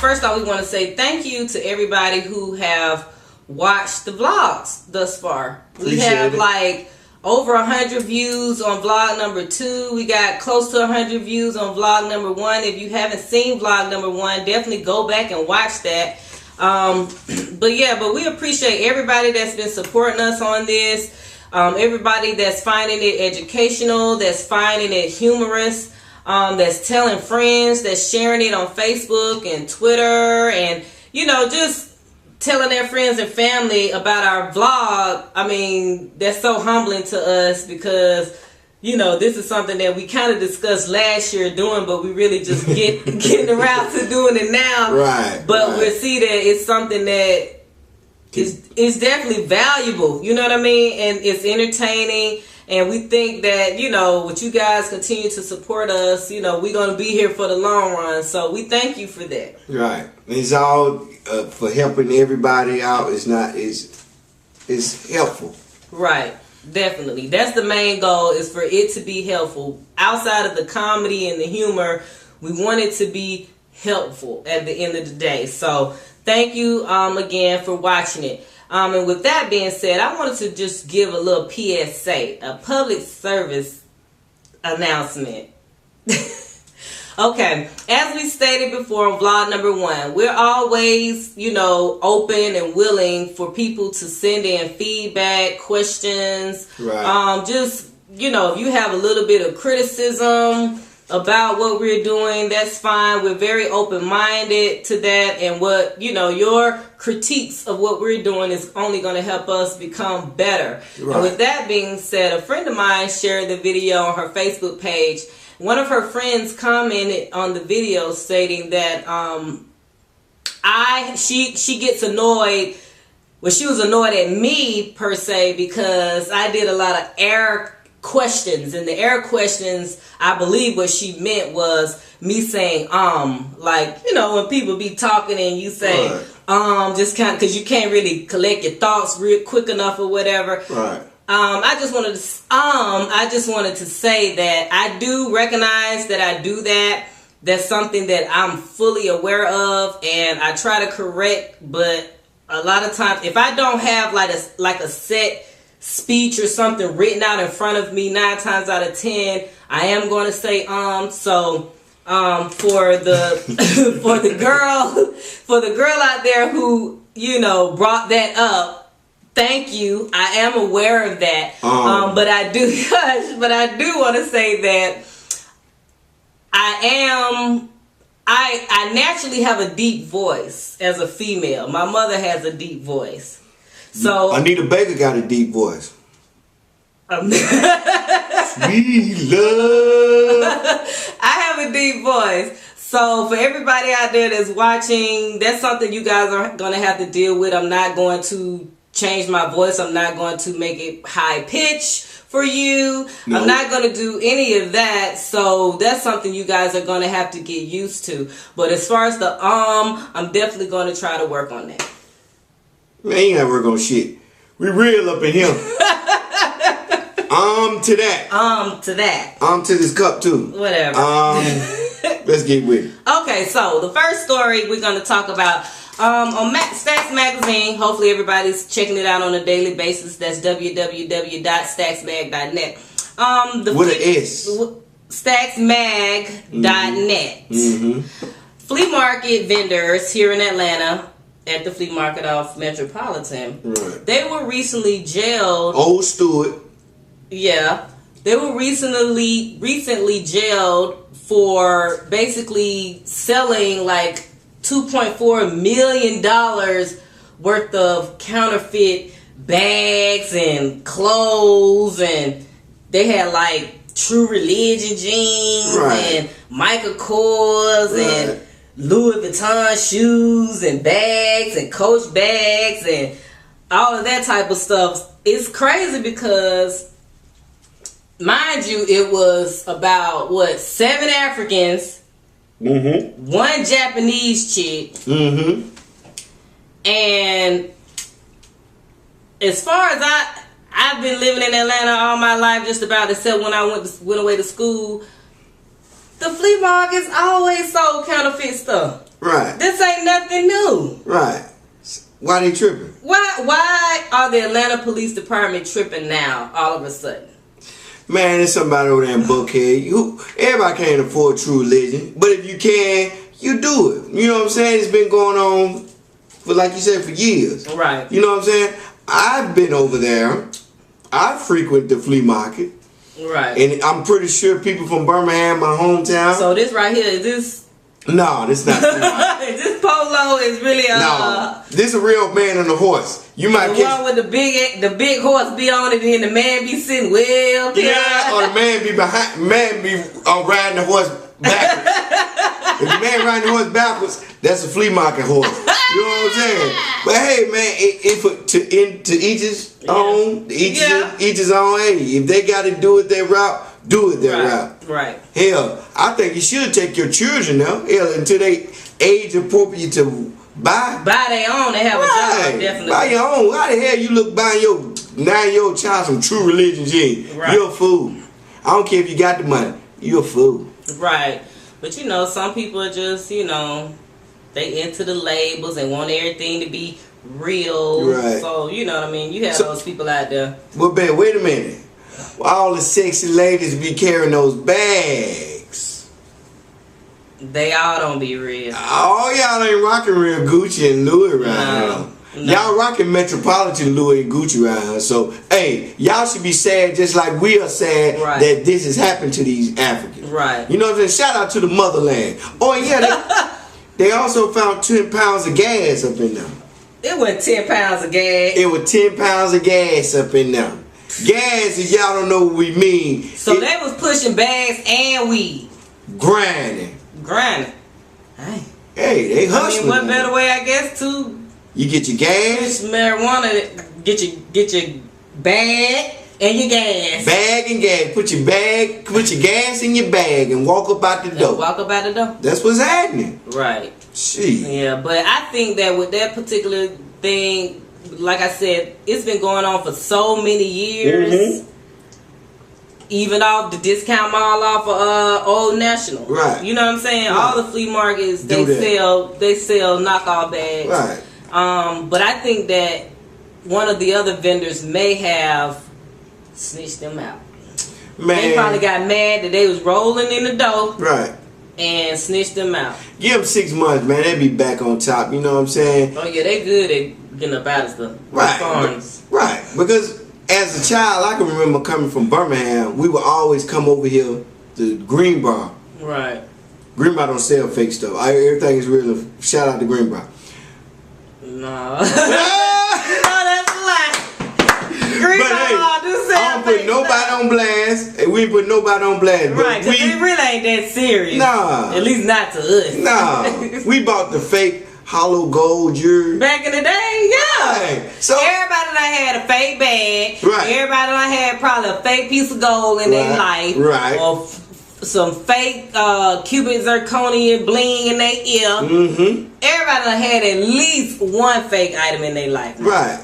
first off, we want to say thank you to everybody who have watched the vlogs thus far. We have like over 100 views on vlog number 2. We got close to 100 views on vlog number 1. If you haven't seen vlog number 1, definitely go back and watch that. But we appreciate everybody that's been supporting us on this. Everybody that's finding it educational, that's finding it humorous, that's telling friends, that's sharing it on Facebook and Twitter, and just telling their friends and family about our vlog. I mean, that's so humbling to us because this is something that we kind of discussed last year doing, but we really just getting around to doing it now. Right. But we see that it's something that is definitely valuable. You know what I mean? And it's entertaining. And we think that, with you guys continue to support us, we're going to be here for the long run. So we thank you for that. Right. It's all for helping everybody out. It's helpful. Right. Definitely. That's the main goal, is for it to be helpful. Outside of the comedy and the humor, we want it to be helpful at the end of the day. So thank you again for watching it. And with that being said, I wanted to just give a little PSA, a public service announcement. Okay, as we stated before on vlog number 1, we're always, open and willing for people to send in feedback, questions. Right. Just, if you have a little bit of criticism about what we're doing, that's fine. We're very open-minded to that, and what your critiques of what we're doing is only going to help us become better. Right. And with that being said, a friend of mine shared the video on her Facebook page. One of her friends commented on the video stating that she gets annoyed. Well, she was annoyed at me per se because I did a lot of error questions, and the error questions, I believe what she meant was me saying like when people be talking and you say just kind of because you can't really collect your thoughts real quick enough or whatever. Right. I just wanted to say that I do recognize that I do that. That's something that I'm fully aware of, and I try to correct. But a lot of times, if I don't have like a set speech or something written out in front of me, 9 times out of 10, I am going to say So for the for the girl out there who brought that up, thank you. I am aware of that. But I do want to say that I naturally have a deep voice as a female. My mother has a deep voice. So Anita Baker got a deep voice. Sweet love. I have a deep voice. So for everybody out there that's watching, that's something you guys are going to have to deal with. I'm not going to change my voice. I'm not going to make it high pitch for you. No. I'm not going to do any of that. So that's something you guys are going to have to get used to. But as far as the I'm definitely going to try to work on that. Man, you ain't gotta work on shit. We real up in here. To that. To that. To this cup too. Whatever. Let's get with it. Okay, so the first story we're going to talk about on Stacks Magazine. Hopefully everybody's checking it out on a daily basis. That's www.stacksmag.net. With an S. Stacksmag.net. Mm-hmm. Flea market vendors here in Atlanta at the flea market off Metropolitan. Right. They were recently jailed. Old Stewart. Yeah. They were recently jailed for basically selling like $2.4 million worth of counterfeit bags and clothes, and they had like True Religion jeans and Michael Kors and Louis Vuitton shoes and bags and Coach bags and all of that type of stuff. It's crazy because, mind you, it was about 7 Africans, 1 Japanese chick, and as far as I've been living in Atlanta all my life, just about, except when I went away to school. The flea markets always sold counterfeit stuff. Right. This ain't nothing new. Right. Why they tripping? Why are the Atlanta Police Department tripping now all of a sudden? Man, there's somebody over there in Buckhead. Everybody can't afford true religion, but if you can, you do it. You know what I'm saying? It's been going on for, like you said, for years. Right. You know what I'm saying? I've been over there. I frequent the flea market. Right. And I'm pretty sure people from Birmingham, my hometown. So this right here, is this? No, this not. This polo is really no. This a real man on a horse. You might the one with the big horse be on it, and the man be sitting well up here. Yeah, or the man be riding the horse backwards. If the man riding the horse backwards, that's a flea market horse. You know what I'm saying? But hey, man, to each his own, each his own. Hey, if they got to do it their route, do it their route. Right. Hell, I think you should take your children now, until they age appropriate to buy their own. They have a job, definitely. Buy your own. Why the hell you look buying your 9-year-old child some true religion jeans? Right. You're a fool. I don't care if you got the money. You're a fool. Right. But you know, some people are just, you know, they into the labels and want everything to be real. Right. So, you know what I mean? You have those people out there. Well, Ben, wait a minute. Why all the sexy ladies be carrying those bags? They all don't be real. Oh, y'all ain't rocking real Gucci and Louis around here. No. Y'all rocking Metropolitan Louis and Gucci around here. So, hey, y'all should be sad just like we are sad that this has happened to these Africans. Right. You know what I'm saying? Shout out to the motherland. Oh, yeah, they also found 10 pounds of gas up in there. It was 10 pounds of gas. It was 10 pounds of gas up in there. Gas, if y'all don't know what we mean. So they was pushing bags and weed. Grinding. Hey, they hustling. I mean, what better way, I guess, to... You get your gas. Marijuana, get your bag and your gas. Bag and gas. Put your gas in your bag and walk up out the door. That's what's happening. Right. Shit. Yeah, but I think that with that particular thing, like I said, it's been going on for so many years. Mm-hmm. Even off the discount mall off of Old National. Right. You know what I'm saying? Right. All the flea markets, they sell knockoff bags. Right. But I think that one of the other vendors may have snitched them out. Man. They probably got mad that they was rolling in the dough. Right. And snitched them out. Give them 6 months, man. They be back on top. You know what I'm saying? Oh yeah, they good at getting up out of stuff. Right. Right. Because as a child, I can remember coming from Birmingham. We would always come over here to Green Bar. Right. Green Bar don't sell fake stuff. Everything is real. Shout out to Green Bar. No. No, that's a lie. Green Bar do sell I don't put nobody on blast. And we ain't put nobody on blast. Right, because it really ain't that serious. Nah. At least not to us. Nah. We bought the fake hollow gold jewelry. Back in the day, yeah. Right. So everybody that had a fake bag. Right. Everybody that had probably a fake piece of gold in their life. Right. Or some fake cubic zirconia bling in their ear. Mm-hmm. Everybody that had at least one fake item in their life. Right.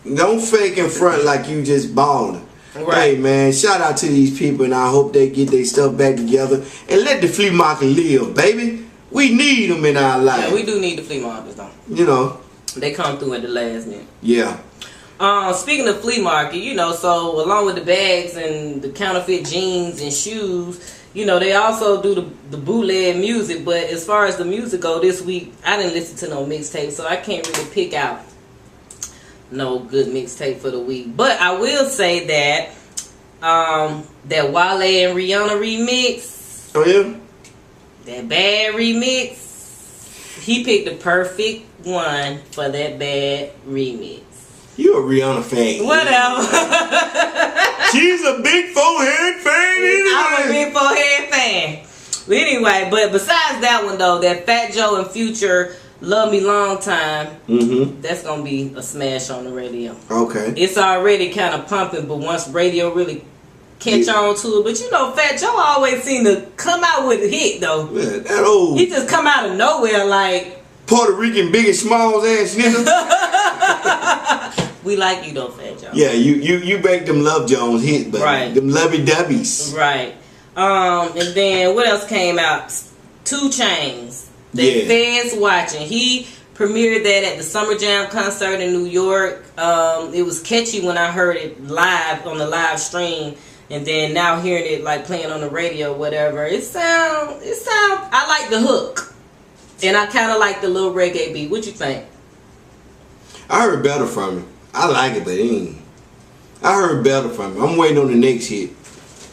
Don't fake in front like you just balling. Right. Hey man, shout out to these people, and I hope they get their stuff back together and let the flea market live, baby. We need them in our life. Yeah, we do need the flea markets, though. You know, they come through at the last minute. Yeah. Speaking of flea market, you know, so along with the bags and the counterfeit jeans and shoes, you know, they also do the bootleg music. But as far as the music go, this week I didn't listen to no mixtape, so I can't really pick out no good mixtape for the week. But I will say that that Wale and Rihanna remix. Oh yeah. That bad remix. He picked the perfect one for that bad remix. You a Rihanna fan. Whatever. She's a big forehead fan anyway. I'm a big forehead fan. But anyway, but besides that one though, that Fat Joe and Future Love Me Long Time, that's going to be a smash on the radio. Okay. It's already kind of pumping, but once radio really catch on to it. But you know, Fat Joe always seem to come out with a hit though. Man, that old. He just come out of nowhere like Puerto Rican Biggest Smalls ass nigga. We like you though, Fat Joe. Yeah, you make them Love Jones hit, but right. Them lovey dubbies. Right. And then what else came out? 2 Chainz. The feds watching. He premiered that at the Summer Jam concert in New York. It was catchy when I heard it live on the live stream, and then now hearing it like playing on the radio, whatever. It sound. I like the hook, and I kind of like the little reggae beat. What you think? I heard better from him. I like it, but it ain't. I heard better from him. I'm waiting on the next hit.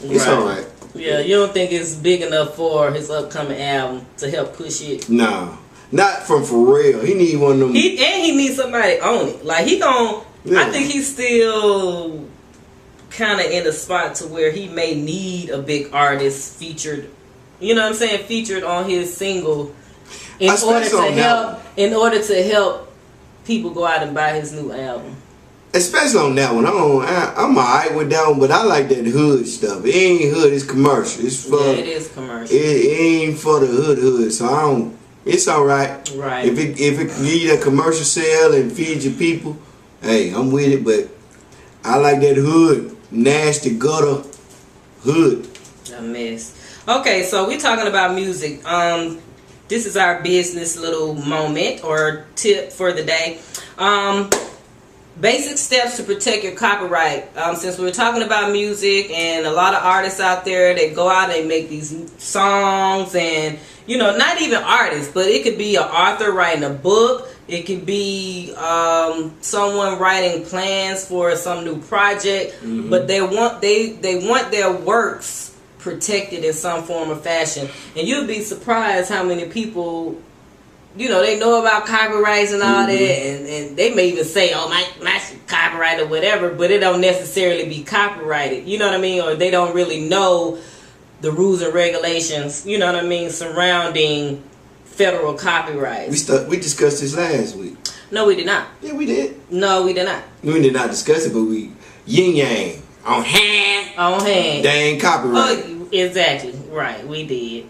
It's alright. Yeah, you don't think it's big enough for his upcoming album to help push it? No, not from Pharrell. He need one of them. He needs somebody on it. Like he gon'. Yeah. I think he's still kind of in a spot to where he may need a big artist featured. You know what I'm saying? Featured on his single in order to help people go out and buy his new album. Especially on that one. I'm alright with that one, but I like that hood stuff. It ain't hood, it's commercial. It's for, it is commercial. It ain't for the hood, so I don't. It's alright. Right. If it give you a commercial sale and feed your people, hey, I'm with it. But I like that hood, nasty gutter hood. A mess. Okay, so we talking about music. This is our business little moment or tip for the day. Basic steps to protect your copyright. Since we're talking about music and a lot of artists out there, they go out and make these songs, and you know, not even artists, but it could be an author writing a book. It could be someone writing plans for some new project, but they want their works protected in some form or fashion. And you'll be surprised how many people, you know, they know about copyrights and all that, and they may even say, oh, my copyright or whatever, but it don't necessarily be copyrighted. You know what I mean? Or they don't really know the rules and regulations, you know what I mean, surrounding federal copyright. We discussed this last week. No, we did not. Yeah, we did. No, we did not. We did not discuss it, but we yin-yang. On hand. On hand. They ain't copyright. Oh, exactly. Right, we did.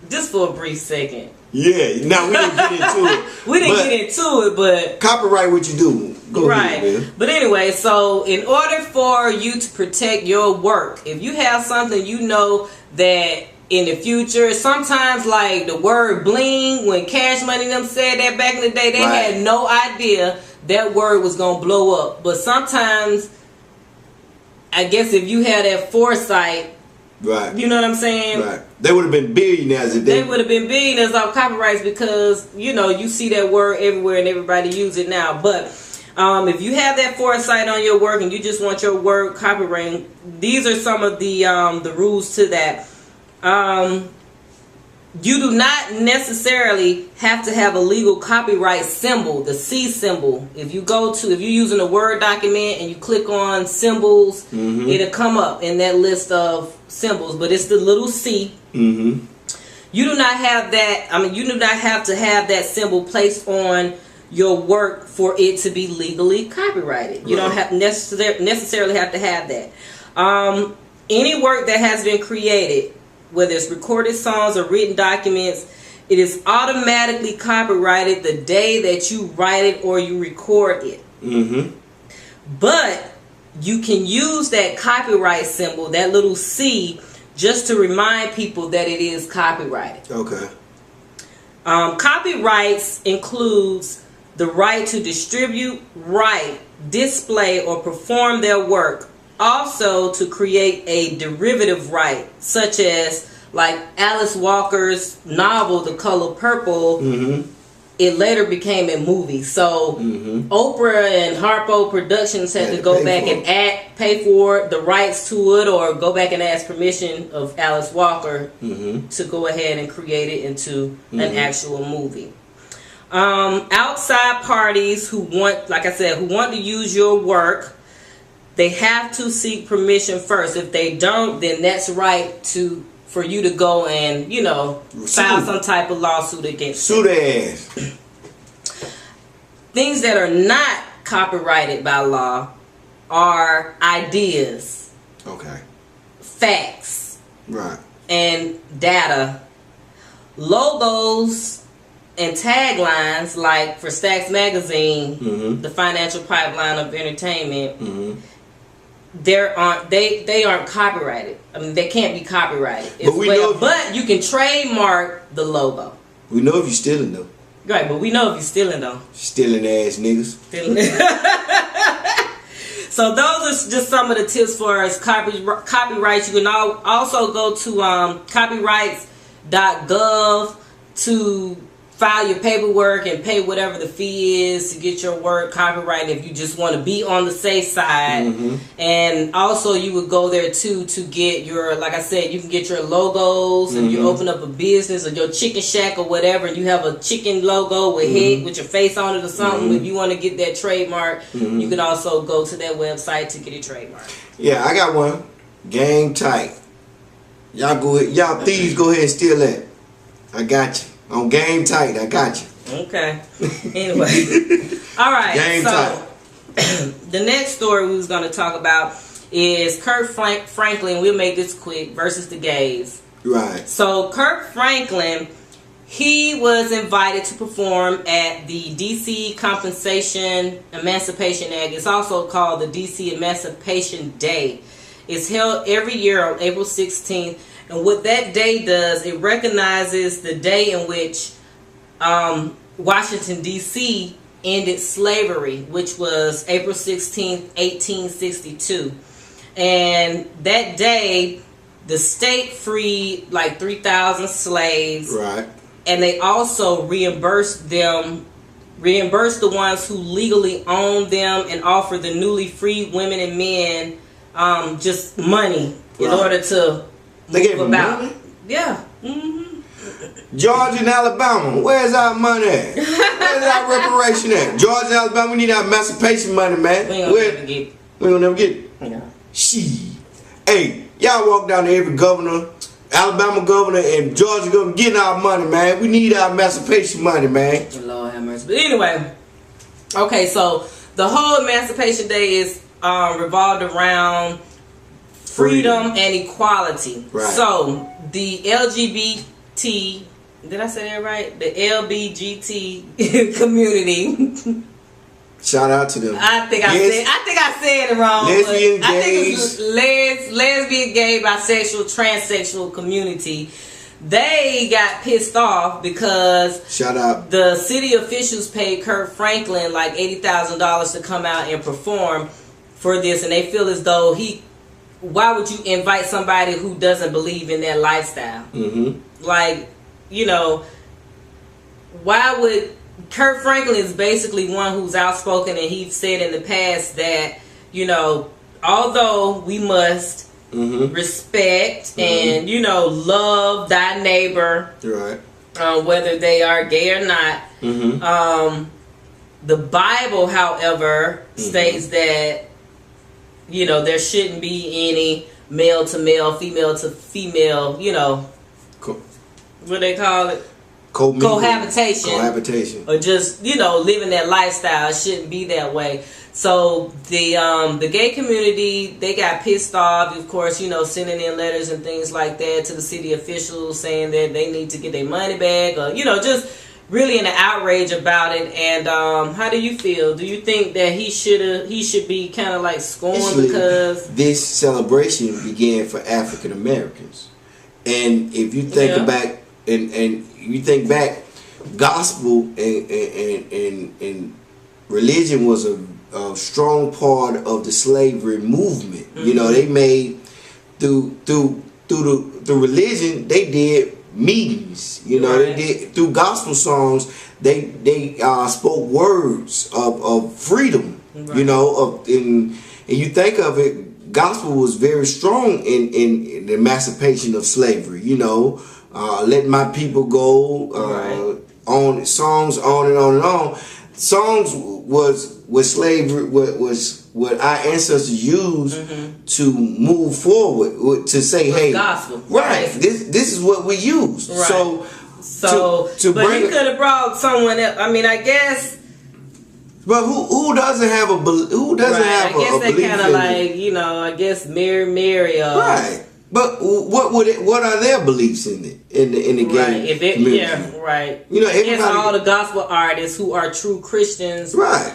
Just for a brief second. Yeah, no, we didn't get into it. We didn't get into it, but copyright what you do. Go ahead, man. But anyway, so in order for you to protect your work, if you have something you know that in the future, sometimes like the word bling, when Cash Money them said that back in the day, they had no idea that word was gonna blow up. But sometimes, I guess if you had that foresight, right, you know what I'm saying? Right. They would have been billionaires if they would have been billionaires off copyrights, because you know you see that word everywhere and everybody use it now. But if you have that foresight on your work and you just want your work copyrighted, these are some of the rules to that. You do not necessarily have to have a legal copyright symbol, the C symbol. If you're using a Word document and you click on symbols, it'll come up in that list of symbols, but it's the little C. You do not have that. I mean, you do not have to have that symbol placed on your work for it to be legally copyrighted. You don't have necessarily have to have that. Any work that has been created, whether it's recorded songs or written documents, it is automatically copyrighted the day that you write it or you record it. But you can use that copyright symbol, that little C, just to remind people that it is copyrighted. Okay. Copyrights includes the right to distribute, write, display, or perform their work. Also to create a derivative right, such as like Alice Walker's novel The Color Purple. It later became a movie, so Oprah and Harpo Productions had to go back and pay for the rights to it, or go back and ask permission of Alice Walker to go ahead and create it into an actual movie. Outside parties who want, like I said, who want to use your work, they have to seek permission first. If they don't, then that's right for you to go and, you know, file some type of lawsuit against them. Sue their ass. Things that are not copyrighted by law are ideas. Okay. Facts. Right. And data. Logos and taglines, like for Stax Magazine, the financial pipeline of entertainment. They aren't copyrighted. I mean, they can't be copyrighted. But you can trademark the logo. We know if you're stealing though. Right, but we know if you're stealing though. Stealing ass niggas. So those are just some of the tips for us copyrights. You can also go to copyrights.gov to file your paperwork and pay whatever the fee is to get your work copyrighted if you just want to be on the safe side. And also you would go there too to get your, like I said, you can get your logos and you open up a business or your chicken shack or whatever and you have a chicken logo with head with your face on it or something. If you want to get that trademark, you can also go to that website to get it trademarked. Yeah, I got one. Game tight. Y'all go ahead, y'all thieves go ahead and steal that. I got you. On Game Tight, I got you. Okay. Anyway. All right. Game tight. The next story we was going to talk about is Kirk Franklin, we'll make this quick, versus the gays. Right. So Kirk Franklin, he was invited to perform at the DC Emancipation Act. It's also called the DC Emancipation Day. It's held every year on April 16th. And what that day does, it recognizes the day in which Washington, D.C. ended slavery, which was April 16th, 1862. And that day, the state freed like 3,000 slaves. Right. And they also reimbursed the ones who legally owned them and offered the newly freed women and men just money in order to... They gave them money? Yeah. Georgia and Alabama, where's our money at? Where's our reparation at? Georgia and Alabama, we need our emancipation money, man. We ain't gonna never get it. We ain't gonna never get it. Yeah. Shit. Hey, y'all walk down to every governor, Alabama governor and Georgia governor, getting our money, man. We need our emancipation money, man. Lord have mercy. But anyway, okay, so the whole Emancipation Day is revolved around freedom and equality. Right. So the LGBT, did I say that right? The LBGT community. Shout out to them. I think I said it wrong. Lesbian, I think gays. it's lesbian, gay, bisexual, transsexual community. They got pissed off because shout out. The city officials paid Kirk Franklin like $80,000 to come out and perform for this, and they feel as though why would you invite somebody who doesn't believe in that lifestyle? Like, you know, why would... Kirk Franklin is basically one who's outspoken, and he's said in the past that, you know, although we must respect and, you know, love thy neighbor, right, whether they are gay or not, the Bible, however, states that, you know, there shouldn't be any male to male, female to female, you know, what they call it? Cohabitation. Or just, you know, living that lifestyle. It shouldn't be that way. So the gay community, they got pissed off, of course, you know, sending in letters and things like that to the city officials saying that they need to get their money back, or, you know, just really in an outrage about it. And how do you feel? Do you think that he should be kind of like scorned because this celebration began for African Americans? And if you think back and you think back, gospel and religion was a strong part of the slavery movement. You know, they made through the religion, they did meetings. You know, they did through gospel songs. They spoke words of freedom. You know, and you think of it, gospel was very strong in the emancipation of slavery. You know, let my people go. On songs, on and on and on. Songs was slavery was what our ancestors used to move forward, to say, hey, gospel. This is what we use. So but he could have brought someone else. I mean, I guess. But who doesn't have a who doesn't have a belief? I guess they kind of like, you know, I guess Mary. Right. But what are their beliefs in the gay community? Yeah, right. You know, everybody, all the gospel artists who are true Christians, they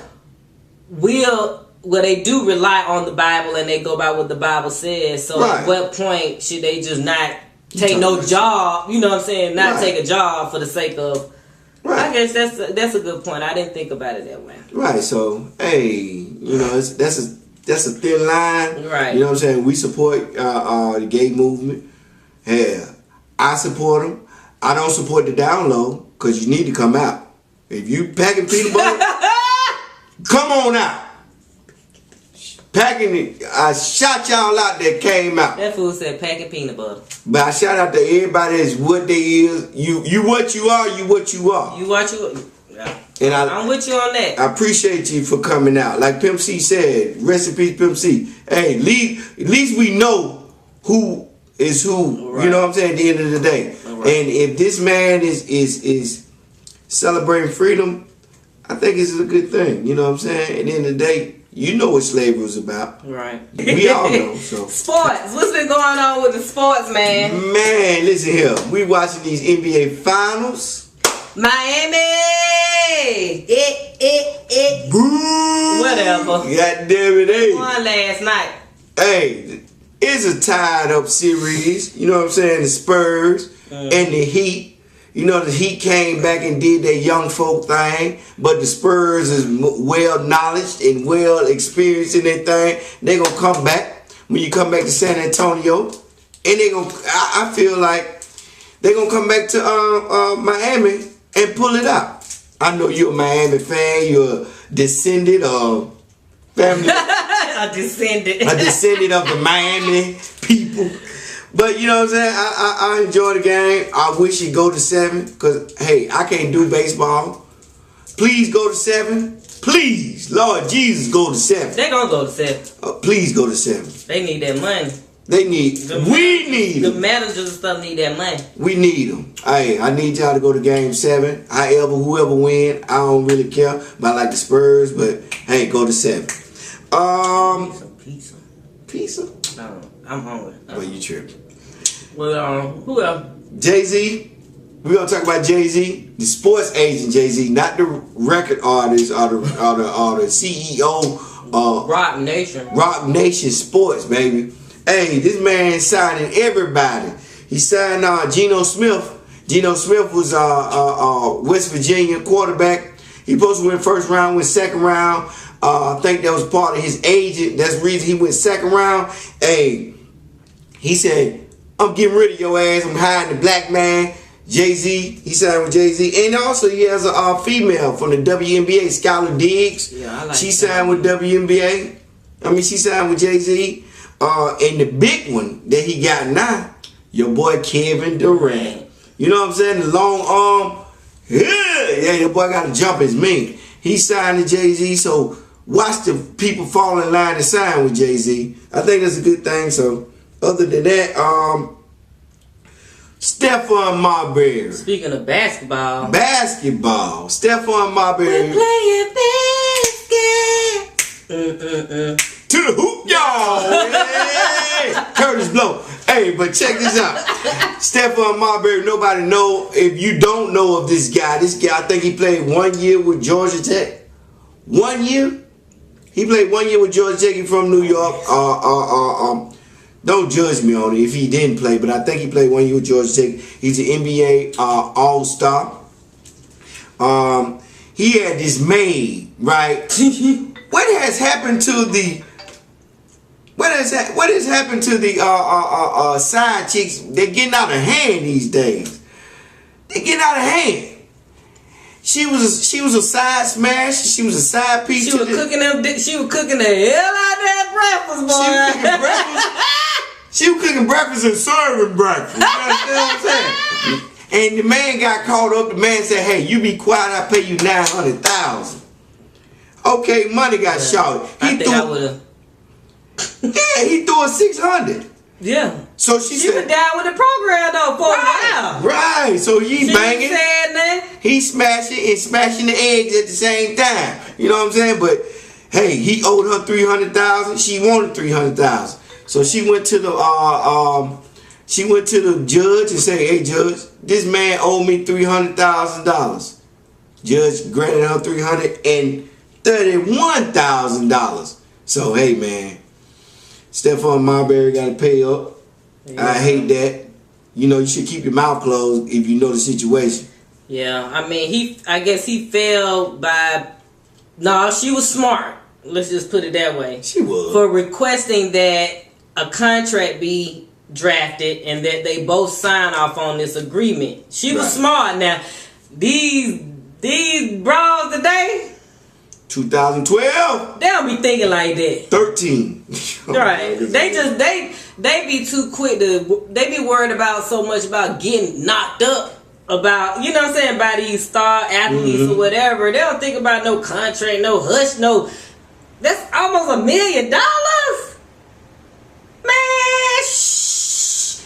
do rely on the Bible and they go by what the Bible says. So at what point should they just not take no job? You know what I'm saying? Not take a job for the sake of. I guess that's a good point. I didn't think about it that way. Right. So hey, you know, that's a thin line. Right. You know what I'm saying? We support the gay movement. Yeah, I support them. I don't support the download because you need to come out. If you packing peanut butter, come on out. Packing it. I shout y'all out that came out. That fool said packing peanut butter. But I shout out to everybody that's what they is. You what you are, you what you are. You what you yeah. And I'm with you on that. I appreciate you for coming out. Like Pimp C said, rest in peace, Pimp C. Hey, at least we know who is who. Right. You know what I'm saying? At the end of the day. Right. And if this man is celebrating freedom, I think it's a good thing. You know what I'm saying? At the end of the day, you know what slavery was about. Right. We all know. So sports. What's been going on with the sports, man? Man, listen here. We watching these NBA finals. Miami. Boo. Whatever. God damn it, hey. Won last night. Hey, it's a tied up series. You know what I'm saying? The Spurs and the Heat. You know, the Heat came back and did their young folk thing, but the Spurs is well knowledged and well experienced in their thing. They gonna come back when you come back to San Antonio, and they gonna. I feel like they gonna come back to Miami and pull it out. I know you're a Miami fan. You're a descendant of family. A descendant of the Miami people. But you know what I'm saying? I enjoy the game. I wish it go to 7 because, hey, I can't do baseball. Please go to 7. Please, Lord Jesus, go to 7. They gonna go to 7. Please go to 7. They need that money. We need them. The managers and stuff need that money. We need them. Hey, I need y'all to go to game 7. Whoever win, I don't really care. But I like the Spurs, but hey, go to 7. Pizza? No, I'm hungry. Well, you tripping. Well, who else? Jay-Z. We're gonna talk about Jay-Z, the sports agent Jay-Z, not the record artist or the CEO of Rock Nation. Rock Nation Sports, baby. Hey, this man signing everybody. He signed Geno Smith. Geno Smith was West Virginia quarterback. He supposed to win first round, went second round. I think that was part of his agent. That's the reason he went second round. Hey, he said, I'm getting rid of your ass. I'm hiring the black man. Jay-Z. He signed with Jay-Z. And also he has a female from the WNBA, Skylar Diggs. Yeah, I like she signed with WNBA. She signed with Jay-Z. And the big one that he got now, your boy Kevin Durant. You know what I'm saying? The long arm. Yeah, your boy got to jump his mean. He signed to Jay-Z, so watch the people fall in line to sign with Jay-Z. I think that's a good thing. So other than that, Stephon Marbury. Speaking of basketball. Stephon Marbury. We're playing basket. To the hoop, y'all. Hey, Curtis Blow. Hey, but check this out. Stephon Marbury, nobody know. If you don't know of this guy, I think he played 1 year with Georgia Tech. 1 year? He played 1 year with Georgia Tech. He's from New York. Don't judge me on it if he didn't play, but I think he played 1 year with Georgia Tech. He's an NBA All-Star. He had this maid, right? What has happened to the side chicks? They're getting out of hand these days. They're getting out of hand. She was a side smash. She was a side piece. She was cooking the hell out of that breakfast, boy. She was cooking breakfast and serving breakfast. You understand what I'm saying? And the man got caught up. The man said, "Hey, you be quiet. I pay you $900,000." Okay, money got short. I think I would've. Yeah, he threw her $600. Yeah. So she was down with the program though for a while. Right. So he banging. That. He smashing and smashing the eggs at the same time. You know what I'm saying? But hey, he owed her $300,000. She wanted $300,000. So she went to the judge and said, "Hey, judge, this man owed me $300,000." Judge granted her $331,000. So hey, man, Stephon Marbury got to pay up. Yeah. I hate that. You know, you should keep your mouth closed if you know the situation. Yeah, I mean, I guess he failed by. No, she was smart. Let's just put it that way. She was. For requesting that a contract be drafted and that they both sign off on this agreement. She was smart. Now, these bras today, 2012, they don't be thinking like that. 13. Right. They be too quick to. They be worried about so much about getting knocked up. About, you know what I'm saying, by these star athletes or whatever. They don't think about no contract, no hush, no. That's almost $1 million, man. Shh.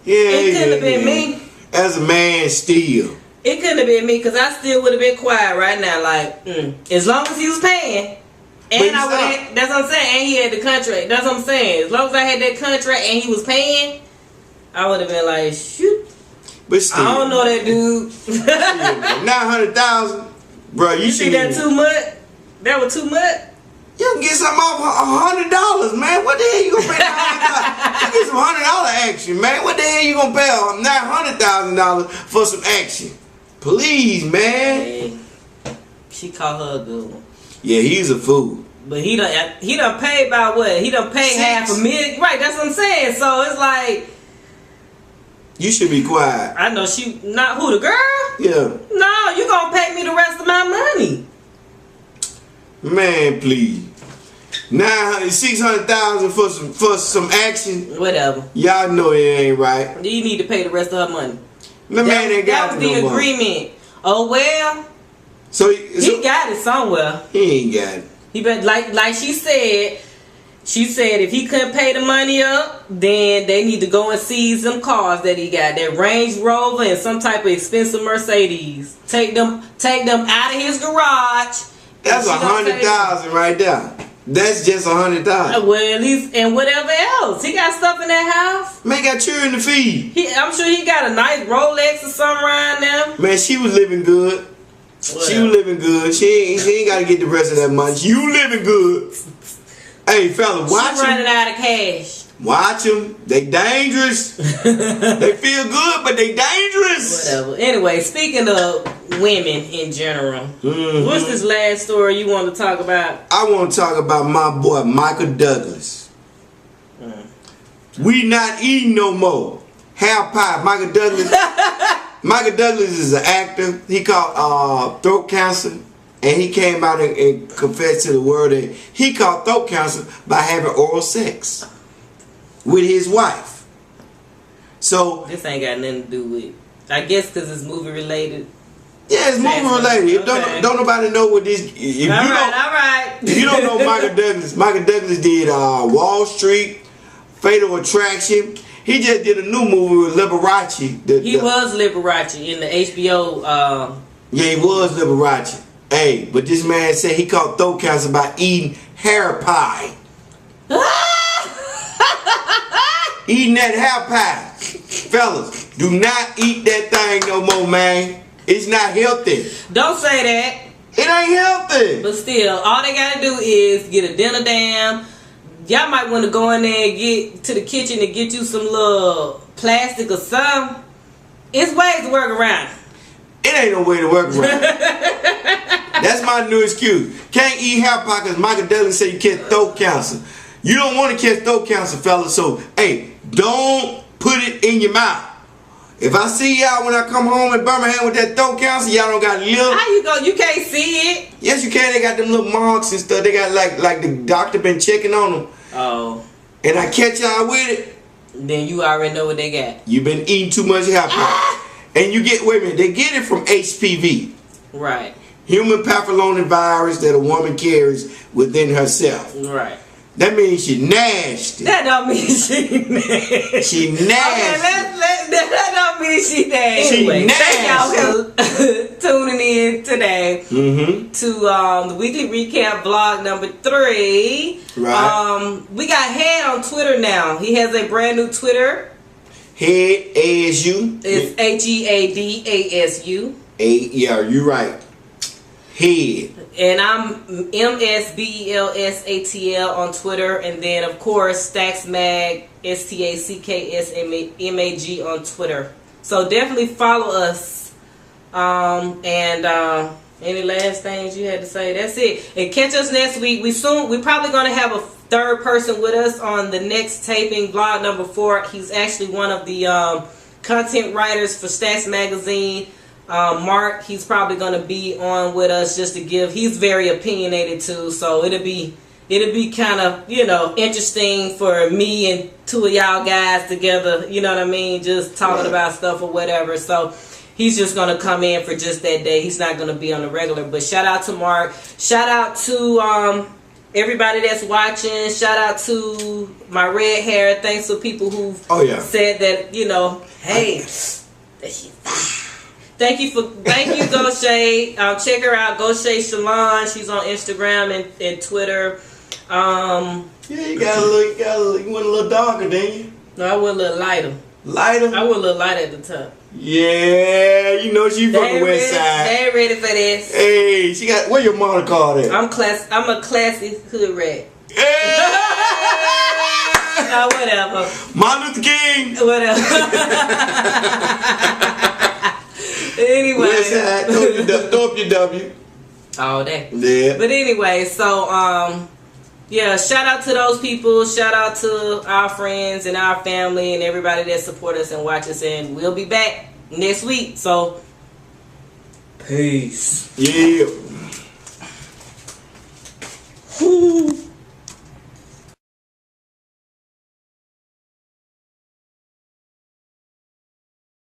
Yeah, it couldn't have been me. As a man, still. It couldn't have been me because I still would have been quiet right now. Like, as long as he was paying, and I would have. That's what I'm saying. And he had the contract. That's what I'm saying. As long as I had that contract and he was paying, I would have been like, shoot. But still, I don't know that dude. 900,000, bro. You think that too much? That was too much. You can get something off $100, man. What the hell you gonna pay $900? You get some $100 action, man. What the hell you gonna pay $900,000 for some action? Please, man. Hey, she called her a good one. Yeah, he's a fool. But he done paid about what? He done paid $500,000. Right, that's what I'm saying. So it's like. You should be quiet. I know she not who the girl? Yeah. No, you gonna pay me the rest of my money. Man, please. 600,000 for some action. Whatever. Y'all know it ain't right. You need to pay the rest of her money. The man ain't got that was the agreement. Oh well. So he got it somewhere. He ain't got it. He been like she said. She said if he couldn't pay the money up, then they need to go and seize them cars that he got. That Range Rover and some type of expensive Mercedes. Take them out of his garage. That's 100,000 right there. That's just 100,000. Well, at least, and whatever else. He got stuff in that house. Man got children to feed. I'm sure he got a nice Rolex or something around there. Man, she was living good. Well, she was living good. She ain't got to get the rest of that money. You living good. Hey, fella, watch them. Running out of cash. Watch them. They dangerous. They feel good, but they dangerous. Whatever. Anyway, speaking of women in general, what's this last story you want to talk about? I want to talk about my boy Michael Douglas. We not eating no more. Half pie. Michael Douglas. Michael Douglas is an actor. He caught throat cancer. And he came out and confessed to the world that he caught throat cancer by having oral sex with his wife. So this ain't got nothing to do with. I guess because it's movie related. Yeah, it's movie related. Okay. Don't nobody know what this. All right. If you don't know Michael Douglas did Wall Street, Fatal Attraction. He just did a new movie with Liberace. He was Liberace in the HBO. Yeah, he was Liberace. Hey, but this man said he caught throat cancer by eating hair pie. Eating that hair pie. Fellas, do not eat that thing no more, man. It's not healthy. Don't say that. It ain't healthy. But still, all they gotta do is get a dinner dam. Y'all might want to go in there and get to the kitchen and get you some little plastic or something. It's ways to work around. It ain't no way to work around. That's my new excuse. Can't eat hair pie because Michael Douglas said you catch throat cancer. You don't want to catch throat cancer, fellas. So, hey, don't put it in your mouth. If I see y'all when I come home in Birmingham with that throat cancer, y'all don't got little. How you go? You can't see it. Yes, you can. They got them little marks and stuff. They got like the doctor been checking on them. Oh. And I catch y'all with it. Then you already know what they got. You been eating too much hair pie. And you get, wait a minute, they get it from HPV. Right. Human papillomavirus that a woman carries within herself. Right. That means she nasty. That don't mean she nasty. She nasty. Okay, that don't mean she nasty. She anyway, nasty. Thank y'all for tuning in today to the weekly recap vlog number 3. Right. We got Head on Twitter now. He has a brand new Twitter. Head ASU. It's HEADASU. Yeah, you're right. Head. And I'm Ms.B Bels on Twitter, and then of course StacksMag StacksMag on Twitter. So definitely follow us Any last things you had to say? That's it. And catch us next week. We're probably gonna have a third person with us on the next taping, vlog number 4. He's actually one of the content writers for Stats Magazine. Mark, he's probably gonna be on with us just to give. He's very opinionated too, so it'll be kind of, you know, interesting for me and 2 of y'all guys together. You know what I mean? Just talking about stuff or whatever. So he's just going to come in for just that day. He's not going to be on the regular. But shout out to Mark. Shout out to everybody that's watching. Shout out to my red hair. Thanks to people who said that, you know, hey, thank you, Go Shade. Check her out, Go Shade Salon. She's on Instagram and Twitter. Yeah, you want a little darker, didn't you? No, I went a little lighter. Lighter? I went a little lighter at the top. Yeah, you know she from the west side. They ain't ready for this. Hey, she got, where your model card at? I'm a classy hood rat. Hey! Whatever. Martin Luther King. Whatever. Anyway. West side, throw up your W. All day. Yeah. But anyway, so yeah, shout out to those people. Shout out to our friends and our family and everybody that support us and watch us. And we'll be back next week. So, peace. Yeah.